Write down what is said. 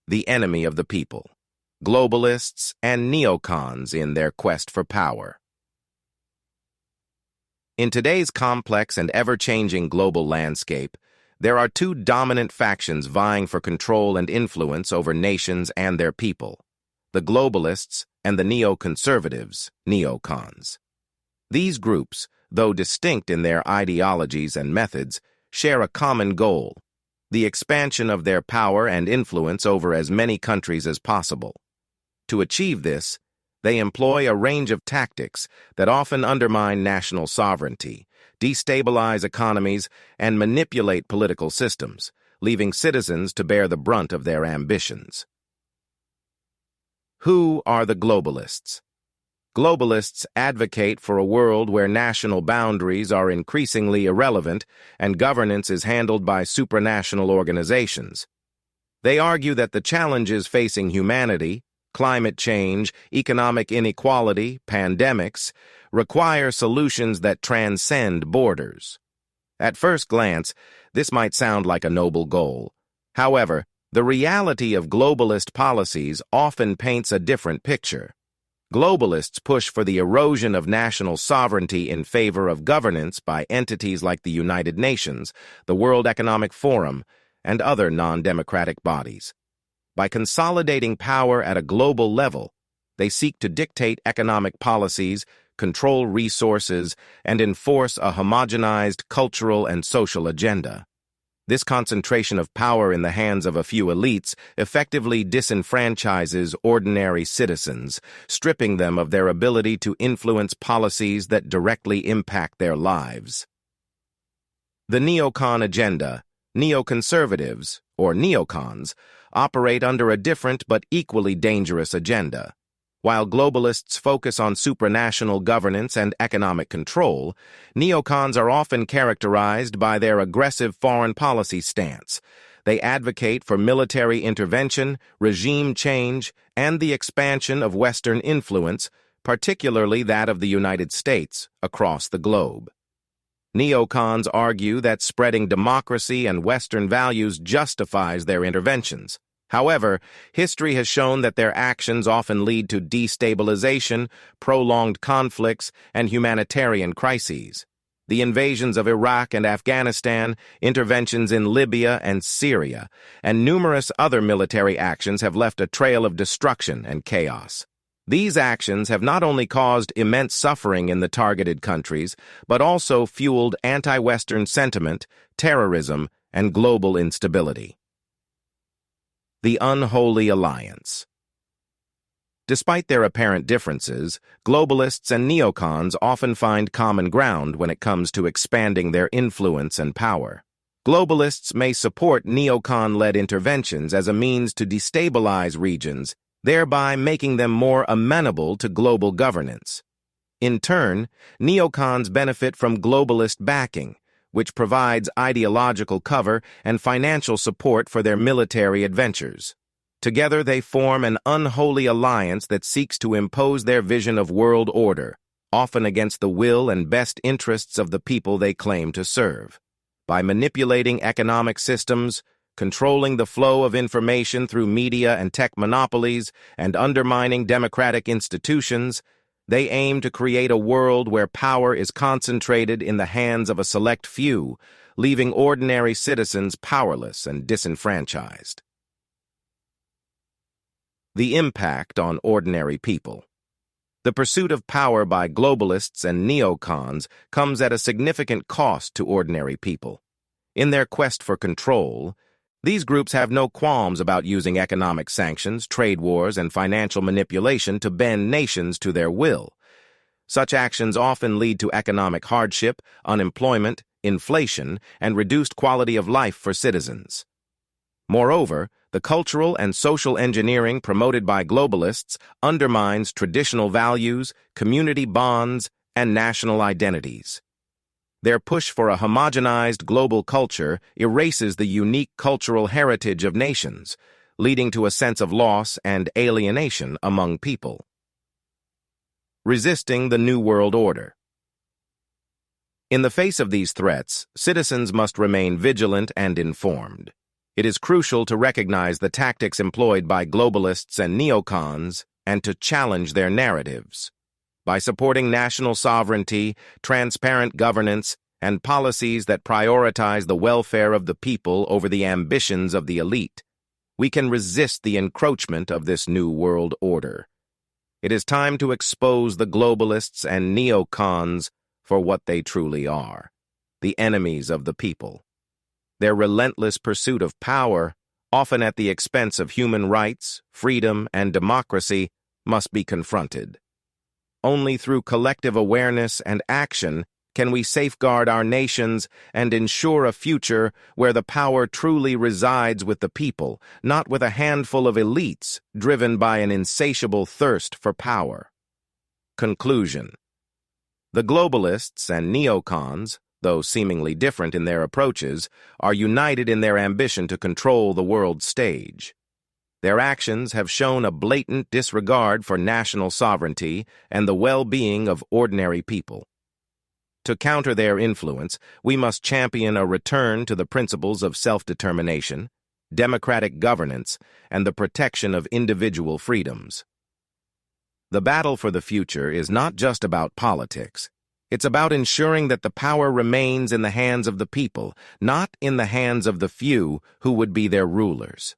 the enemy of the people, globalists and neocons in their quest for power. In today's complex and ever-changing global landscape, there are two dominant factions vying for control and influence over nations and their people: the globalists and the neoconservatives, neocons. These groups, though distinct in their ideologies and methods, share a common goal: the expansion of their power and influence over as many countries as possible. To achieve this, they employ a range of tactics that often undermine national sovereignty, destabilize economies, and manipulate political systems, leaving citizens to bear the brunt of their ambitions. Who are the globalists? Globalists advocate for a world where national boundaries are increasingly irrelevant and governance is handled by supranational organizations. They argue that the challenges facing humanity, climate change, economic inequality, pandemics, require solutions that transcend borders. At first glance, this might sound like a noble goal. However, the reality of globalist policies often paints a different picture. Globalists push for the erosion of national sovereignty in favor of governance by entities like the United Nations, the World Economic Forum, and other non-democratic bodies. By consolidating power at a global level, they seek to dictate economic policies, control resources, and enforce a homogenized cultural and social agenda. This concentration of power in the hands of a few elites effectively disenfranchises ordinary citizens, stripping them of their ability to influence policies that directly impact their lives. The neocon agenda, neoconservatives, or neocons, operate under a different but equally dangerous agenda. While globalists focus on supranational governance and economic control, neocons are often characterized by their aggressive foreign policy stance. They advocate for military intervention, regime change, and the expansion of Western influence, particularly that of the United States, across the globe. Neocons argue that spreading democracy and Western values justifies their interventions. However, history has shown that their actions often lead to destabilization, prolonged conflicts, and humanitarian crises. The invasions of Iraq and Afghanistan, interventions in Libya and Syria, and numerous other military actions have left a trail of destruction and chaos. These actions have not only caused immense suffering in the targeted countries, but also fueled anti-Western sentiment, terrorism, and global instability. The unholy alliance. Despite their apparent differences, globalists and neocons often find common ground when it comes to expanding their influence and power. Globalists may support neocon-led interventions as a means to destabilize regions, thereby making them more amenable to global governance. In turn, neocons benefit from globalist backing, which provides ideological cover and financial support for their military adventures. Together, they form an unholy alliance that seeks to impose their vision of world order, often against the will and best interests of the people they claim to serve. By manipulating economic systems, controlling the flow of information through media and tech monopolies, and undermining democratic institutions, they aim to create a world where power is concentrated in the hands of a select few, leaving ordinary citizens powerless and disenfranchised. The impact on ordinary people. The pursuit of power by globalists and neocons comes at a significant cost to ordinary people. In their quest for control, these groups have no qualms about using economic sanctions, trade wars, and financial manipulation to bend nations to their will. Such actions often lead to economic hardship, unemployment, inflation, and reduced quality of life for citizens. Moreover, the cultural and social engineering promoted by globalists undermines traditional values, community bonds, and national identities. Their push for a homogenized global culture erases the unique cultural heritage of nations, leading to a sense of loss and alienation among people. Resisting the New World Order. In the face of these threats, citizens must remain vigilant and informed. It is crucial to recognize the tactics employed by globalists and neocons and to challenge their narratives. By supporting national sovereignty, transparent governance, and policies that prioritize the welfare of the people over the ambitions of the elite, we can resist the encroachment of this new world order. It is time to expose the globalists and neocons for what they truly are, the enemies of the people. Their relentless pursuit of power, often at the expense of human rights, freedom, and democracy, must be confronted. Only through collective awareness and action can we safeguard our nations and ensure a future where the power truly resides with the people, not with a handful of elites driven by an insatiable thirst for power. Conclusion. The globalists and neocons, though seemingly different in their approaches, are united in their ambition to control the world stage. Their actions have shown a blatant disregard for national sovereignty and the well-being of ordinary people. To counter their influence, we must champion a return to the principles of self-determination, democratic governance, and the protection of individual freedoms. The battle for the future is not just about politics. It's about ensuring that the power remains in the hands of the people, not in the hands of the few who would be their rulers.